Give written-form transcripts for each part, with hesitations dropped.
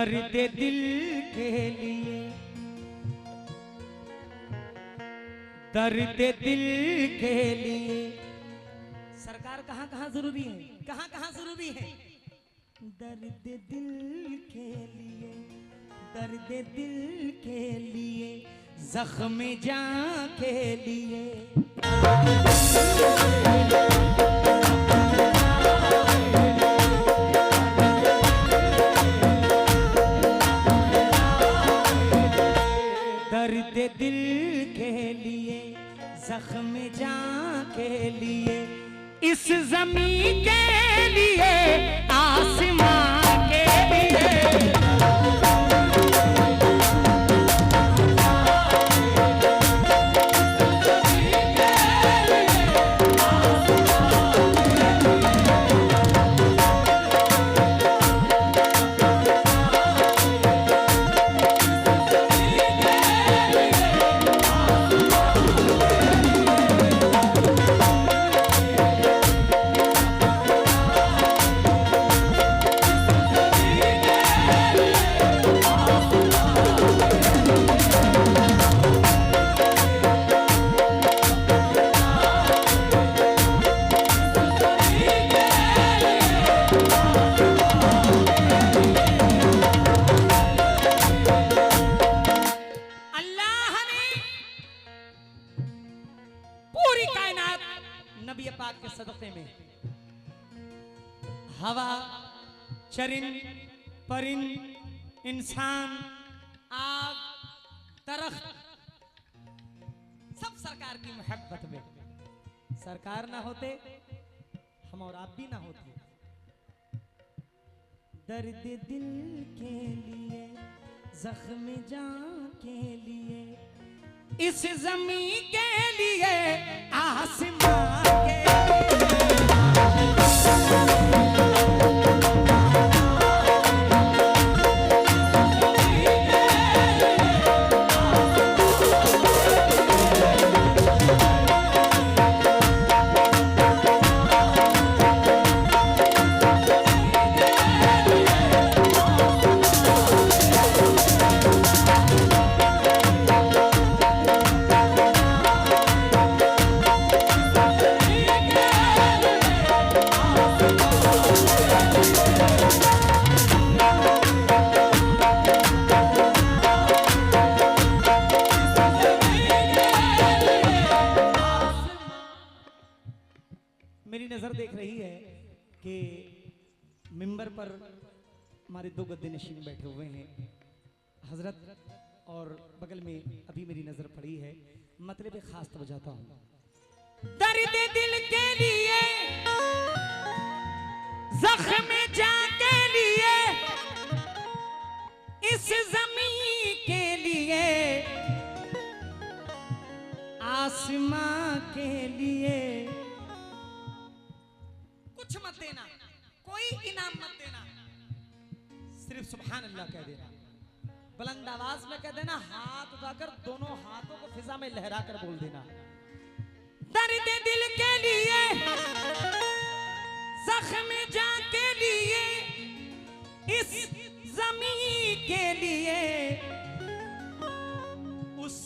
दर्द दिल के लिए, दर्द दिल के लिए। सरकार कहाँ कहाँ जरूरी है, कहाँ कहाँ जरूरी है? दर्द दिल के लिए, दर्द दिल के लिए, जख्म जान के लिए। दर्द दिल के लिए, जख्म जान के लिए, इस ज़मीं के लिए, आसमां के लिए। नबी पाक के सदक़े में हवा, चरिंद, परिंद, इंसान, आग, दरख्त, सब सरकार की मोहब्बत में। सरकार ना होते हम और आप भी ना होते। दर्द दिल के लिए, जख्म जान के लिए, इस ज़मीं के लिए, आसमां के लिए। मेरी नजर देख रही है कि मिंबर पर हमारे दो गद्दे नशीन बैठे हुए हैं हजरत, और बगल में अभी मेरी नजर पड़ी है। मतलब खास तो बजाता हूँ। दर्द दिल के लिए, जख्म जान के लिए, इस ज़मीं के लिए, आसमां के लिए। कुछ मत देना, कोई इनाम मत देना, सिर्फ सुभान अल्लाह कह देना, बुलंद आवाज में कह देना, हाथ उठाकर दोनों हाथों को फिजा में लहरा कर बोल देना। दर्द दिल के लिए, जख्म जान के लिए, इस ज़मीं के लिए, उस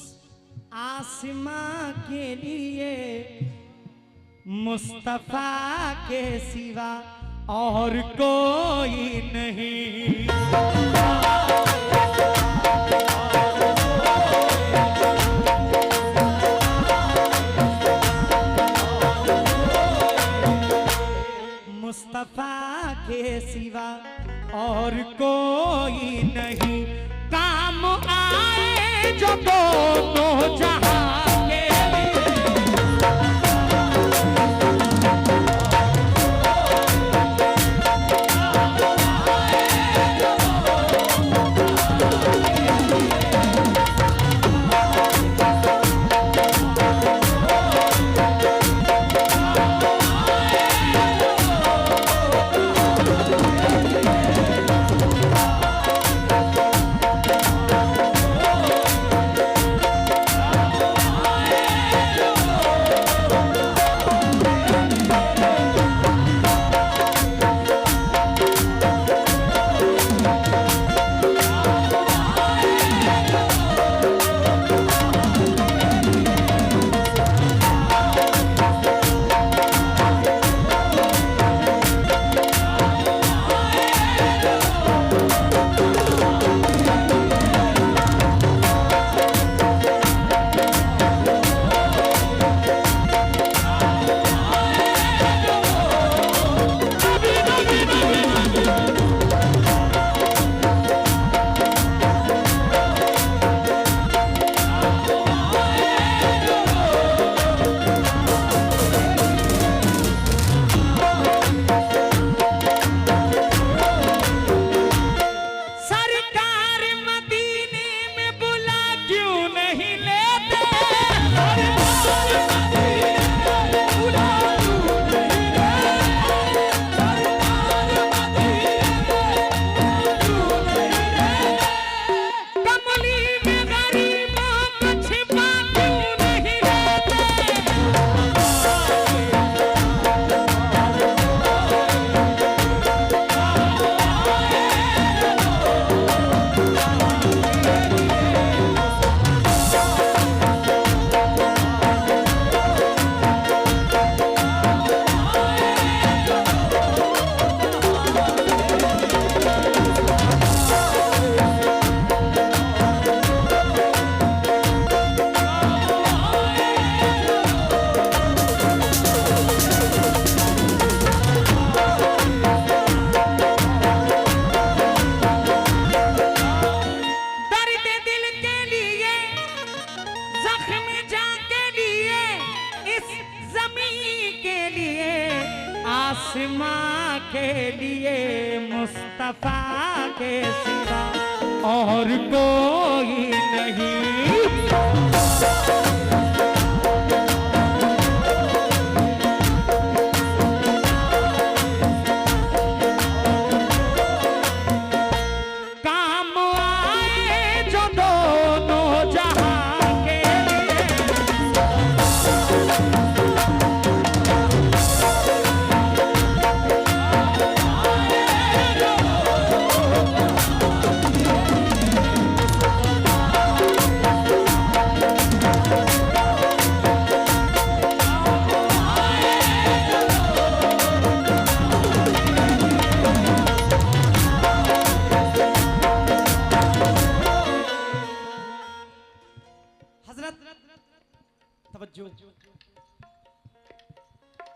आसमां के लिए, मुस्तफा के सिवा और कोई नहीं। मुस्तफा के सिवा और कोई नहीं, काम आए जो दोनों जहां के लिए। आसमां के लिए मुस्तफा के सिवा और कोई नहीं।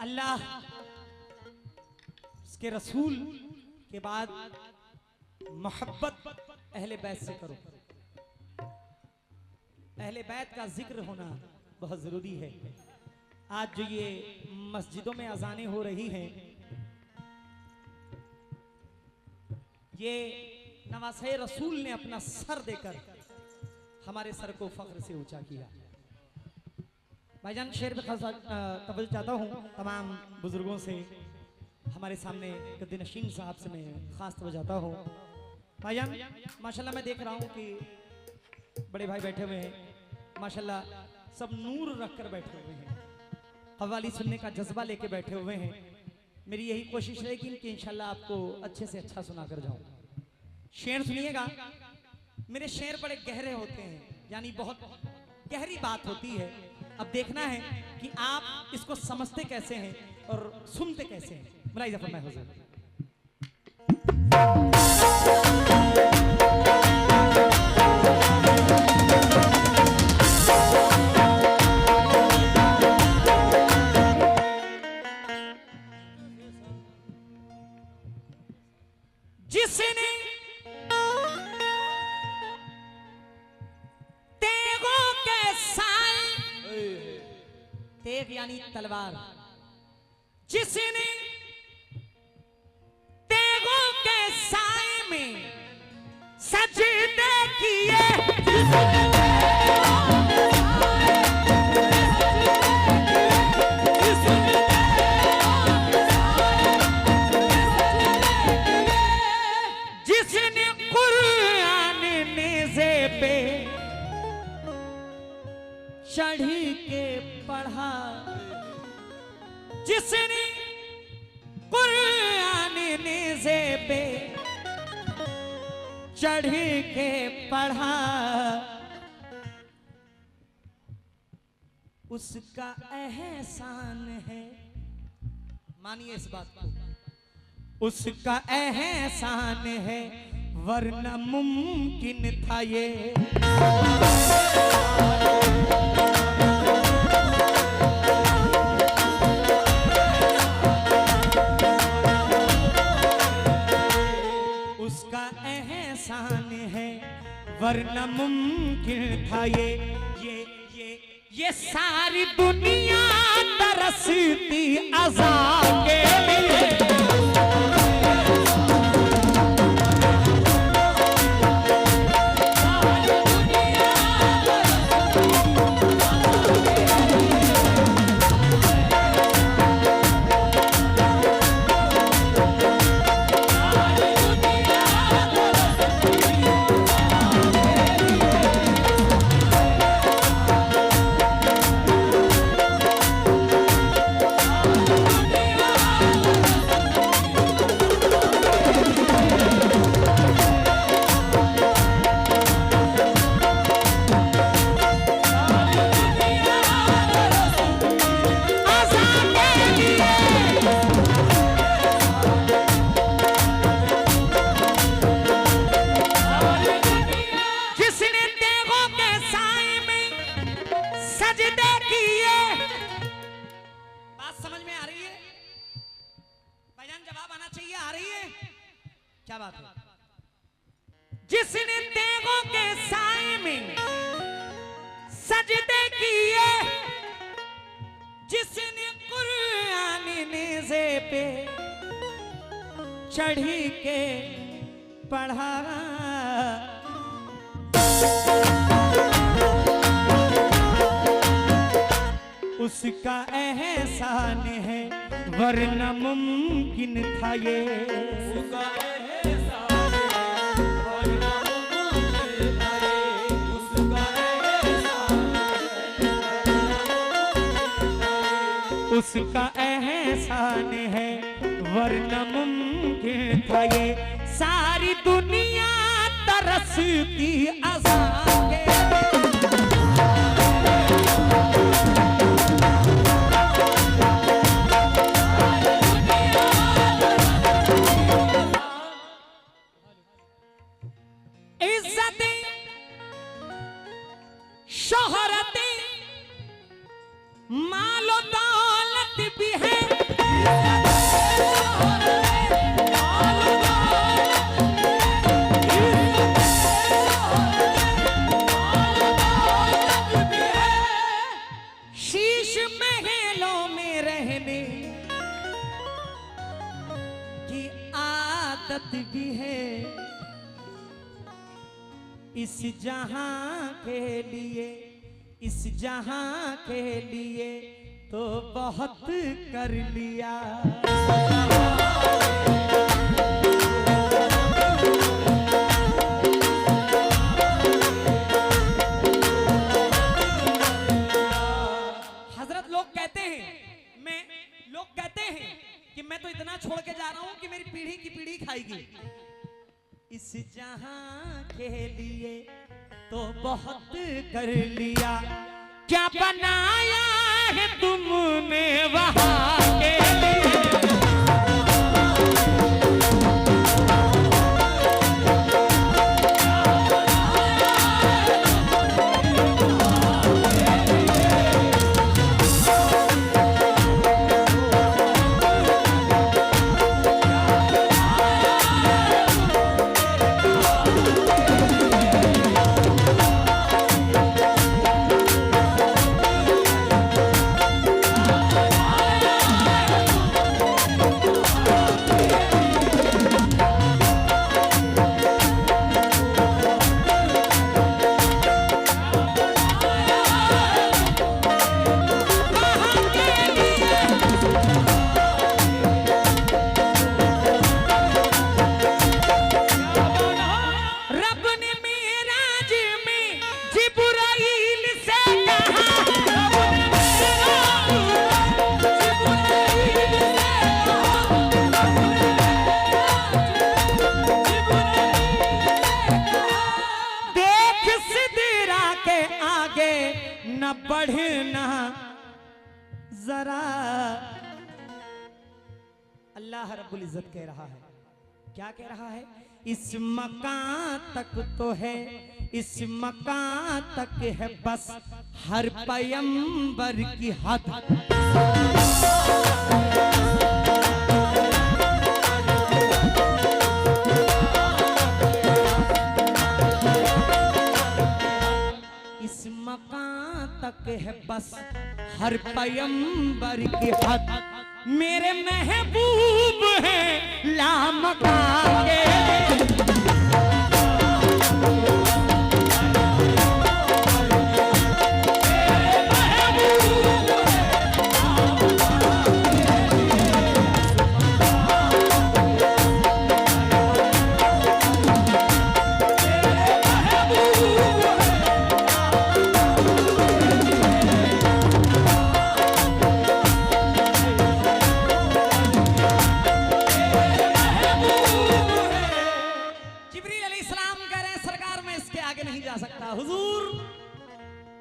अल्लाह उसके रसूल के बाद मोहब्बत अहले बैत से करो। अहले बैत का जिक्र होना बहुत जरूरी है। आज जो ये मस्जिदों में अजानें हो रही हैं, ये नवासे रसूल ने अपना सर देकर हमारे सर को फख्र से ऊंचा किया। भाईजान शेर पे खास तवज्जो चाहता हूँ तमाम बुजुर्गों से, हमारे सामने गद्दी नशीन साहब से मैं खास तवज्जो चाहता हूँ। भाईजान माशाल्लाह मैं देख रहा हूँ कि बड़े भाई बैठे हुए हैं, माशाल्लाह सब नूर रख कर बैठे हुए हैं, कव्वाली सुनने का जज्बा लेके बैठे हुए हैं। मेरी यही कोशिश रहेगी कि इंशाल्लाह आपको अच्छे से अच्छा सुना कर जाऊँ। शेर सुनिएगा, मेरे शेर बड़े गहरे होते हैं, यानी बहुत गहरी बात होती है। अब देखना है कि आप इसको समझते कैसे हैं और सुनते कैसे हैं। मुलाहिज़ा फरमाएं हुज़ूर। जिसने तेग यानी तलवार, जिसने तेगों के साए में सजदे किए, जिसने कुरान नेज़े पे चढ़ी के पढ़ा, जिसने कुरान नेज़े पे चढ़ के पढ़ा, उसका एहसान है, मानिए इस बात को, उसका एहसान है, वरना मुमकिन था ये। वरना मुमकिन था ये सारी दुनिया तरसती अज़ा के लिए। क्या बात है? जिसने तेगों के साए में सजदे किए, जिसने कुरान नेज़े पे चढ़ी के पढ़ा, उसका एहसान है वरना मुमकिन था ये, उसका एहसान है वरना मुमकिन था ये, उसका एहसान है, उसका एहसान है वरना मुमकिन था ये, सारी दुनिया तरसती अज़ां के, शोहरतें मालो दौलत भी है, शीश महलों में रहने की आदत भी है, इस जहां के लिए, इस जहां के लिए तो बहुत कर लिया, हजरत लोग कहते हैं, लोग कहते हैं कि मैं तो इतना छोड़ के जा रहा हूं कि मेरी पीढ़ी की पीढ़ी खाएगी, इस जहां के लिए तो बहुत कर लिया, क्या बनाया है तुमने वहां के लिए, न बढ़ना जरा, अल्लाह रब्बुल इज्जत कह रहा है, क्या कह रहा है, इस मकान तक तो है, इस मकान तक है बस हर पैगंबर की हद, इस मकान तक है बस हर पैगंबर की हद, मेरे महबूब हैं लामकान के,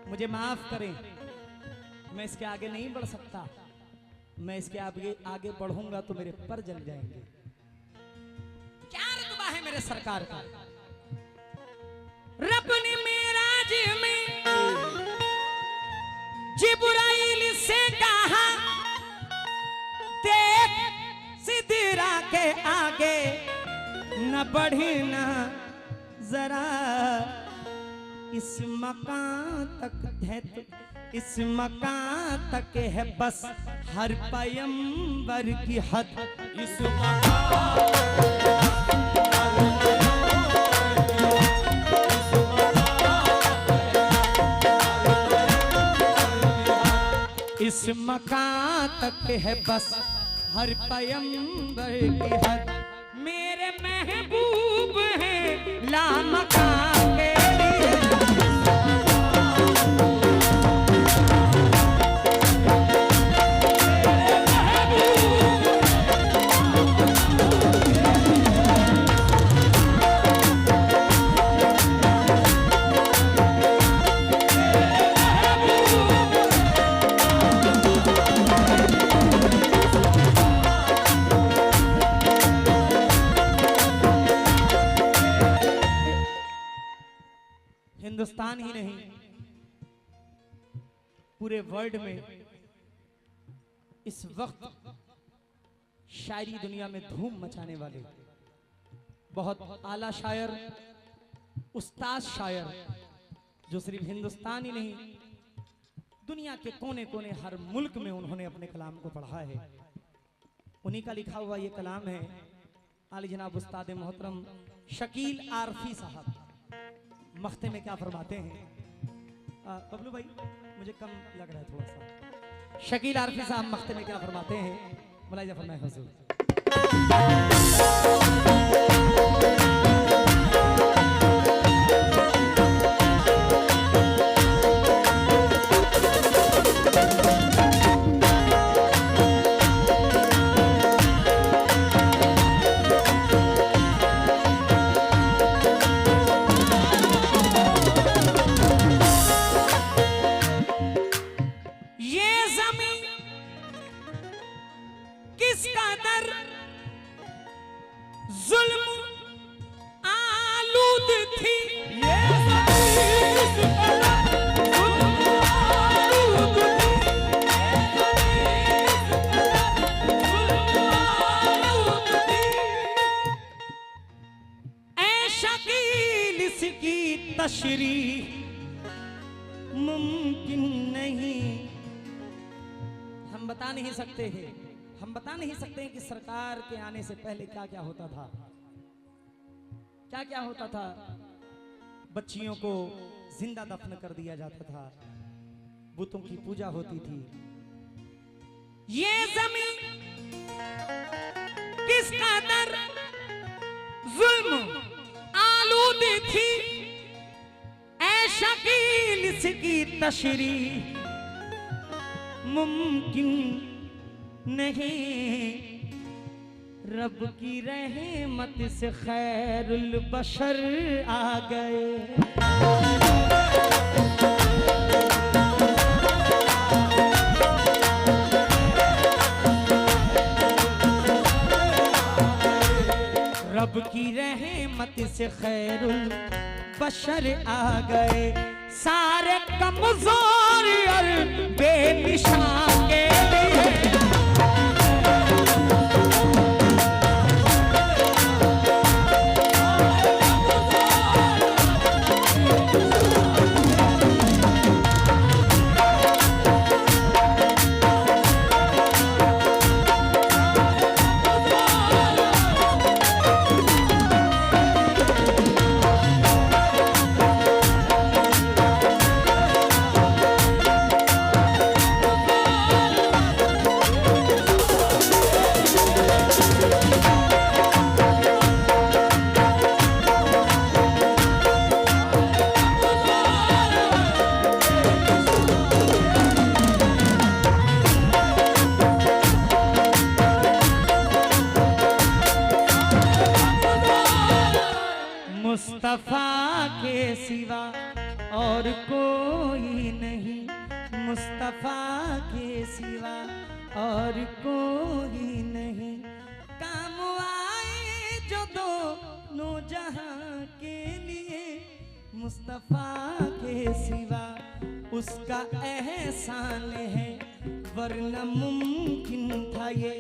मुझे माफ करें, मैं इसके आगे नहीं बढ़ सकता, मैं इसके आगे बढ़ूंगा तो मेरे पर जल जाएंगे। क्या रुतबा है मेरे सरकार का, रब ने मेराज में जिब्राइल से कहा, देख सिदरा के आगे न बढ़ना जरा, इस मकान तक है तो, इस मकान तक है बस हर पैगंबर की हद। इस मकान इस मकान तक है बस हर पैगंबर की हद। मेरे महबूब हैं लामकान के लिए। हिंदुस्तान ही नहीं, पूरे वर्ल्ड में इस वक्त शायरी दुनिया में धूम मचाने वाले बहुत आला शायर, उस्ताद शायर, जो सिर्फ हिंदुस्तान ही नहीं दुनिया के कोने कोने हर मुल्क में उन्होंने अपने कलाम को पढ़ा है। उन्हीं का लिखा हुआ ये कलाम है। आली जनाब उस्ताद मोहतरम शकील आरफी साहब मख्ते में क्या फरमाते हैं। बबलू भाई मुझे कम लग रहा है थोड़ा सा। शकील आरफी साहब मख्ते में क्या फरमाते हैं, मुलाहिजा फरमाए हुजूर। तशरीह मुमकिन नहीं। हम बता नहीं सकते हैं, हम बता नहीं सकते हैं कि सरकार के आने से पहले क्या क्या होता था, क्या क्या होता था। बच्चियों को जिंदा दफन कर दिया जाता था, बुतों की पूजा होती थी। ये जमीन किस कदर जुल्म आलूद थी, शकील इसकी तशरीह मुमकिन नहीं। रब की रहमत से खैरुल बशर आ गए। रब की रहमत से खैरुल बशर आ गए। सारे कमजोर और बेनिशान के लिए मुस्तफा के सिवा और कोई नहीं, मुस्तफा के सिवा और कोई नहीं। काम आए जो दोनों जहां के लिए, मुस्तफा के सिवा उसका एहसान है, वरना मुमकिन था ये